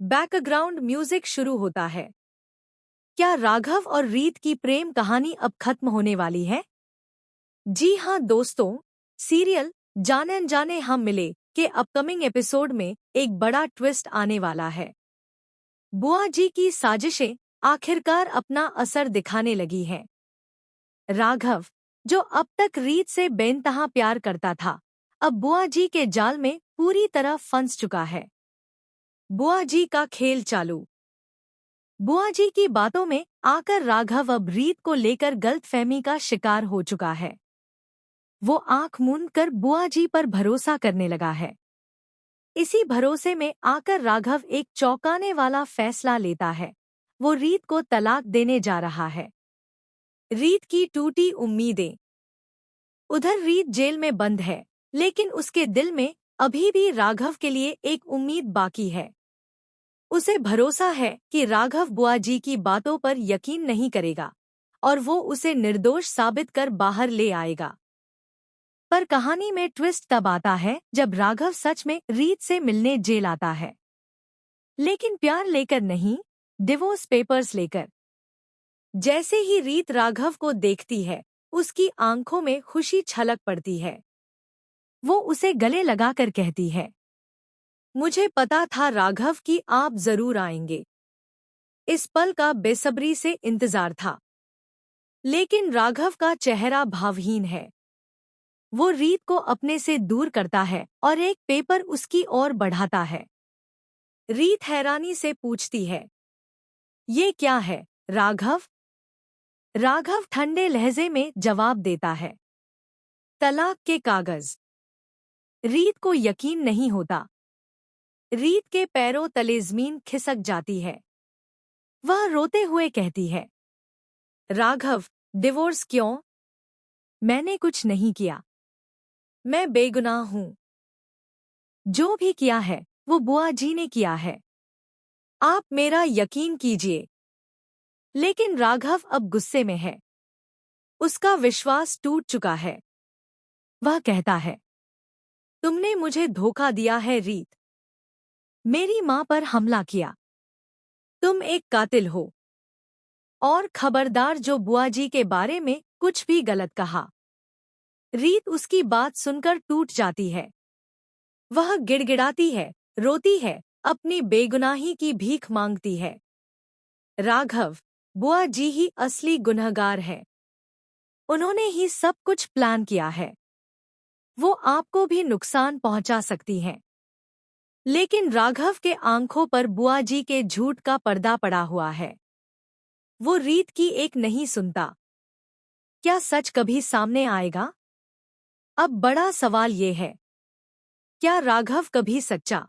Background music शुरू होता है। क्या राघव और रीत की प्रेम कहानी अब खत्म होने वाली है? जी हाँ दोस्तों, सीरियल जाने अनजाने हम मिले के अपकमिंग एपिसोड में एक बड़ा ट्विस्ट आने वाला है। बुआ जी की साजिशें आखिरकार अपना असर दिखाने लगी हैं। राघव, जो अब तक रीत से बेइंतहा प्यार करता था, अब बुआ जी के जाल में पूरी तरह फंस चुका है। बुआ जी का खेल चालू। बुआ जी की बातों में आकर राघव अब रीत को लेकर गलतफहमी का शिकार हो चुका है। वो आंख मूंद कर बुआ जी पर भरोसा करने लगा है। इसी भरोसे में आकर राघव एक चौंकाने वाला फैसला लेता है। वो रीत को तलाक देने जा रहा है। रीत की टूटी उम्मीदें। उधर रीत जेल में बंद है, लेकिन उसके दिल में अभी भी राघव के लिए एक उम्मीद बाकी है। उसे भरोसा है कि राघव बुआ जी की बातों पर यकीन नहीं करेगा और वो उसे निर्दोष साबित कर बाहर ले आएगा। पर कहानी में ट्विस्ट तब आता है जब राघव सच में रीत से मिलने जेल आता है, लेकिन प्यार लेकर नहीं, डिवोर्स पेपर्स लेकर। जैसे ही रीत राघव को देखती है, उसकी आंखों में खुशी छलक पड़ती है। वो उसे गले लगाकर कहती है, मुझे पता था राघव कि आप जरूर आएंगे। इस पल का बेसब्री से इंतजार था। लेकिन राघव का चेहरा भावहीन है। वो रीत को अपने से दूर करता है और एक पेपर उसकी ओर बढ़ाता है। रीत हैरानी से पूछती है, ये क्या है राघव? राघव ठंडे लहजे में जवाब देता है, तलाक के कागज। रीत को यकीन नहीं होता। रीत के पैरों तले जमीन खिसक जाती है। वह रोते हुए कहती है, राघव, डिवोर्स क्यों? मैंने कुछ नहीं किया। मैं बेगुनाह हूँ। जो भी किया है वो बुआ जी ने किया है। आप मेरा यकीन कीजिए। लेकिन राघव अब गुस्से में है। उसका विश्वास टूट चुका है। वह कहता है, तुमने मुझे धोखा दिया है रीत। मेरी माँ पर हमला किया। तुम एक कातिल हो। और खबरदार जो बुआ जी के बारे में कुछ भी गलत कहा। रीत उसकी बात सुनकर टूट जाती है। वह गिड़गिड़ाती है, रोती है, अपनी बेगुनाही की भीख मांगती है। राघव, बुआ जी ही असली गुनहगार है। उन्होंने ही सब कुछ प्लान किया है। वो आपको भी नुकसान पहुंचा सकती हैं। लेकिन राघव के आंखों पर बुआ जी के झूठ का पर्दा पड़ा हुआ है। वो रीत की एक नहीं सुनता। क्या सच कभी सामने आएगा? अब बड़ा सवाल ये है, क्या राघव कभी सच्चा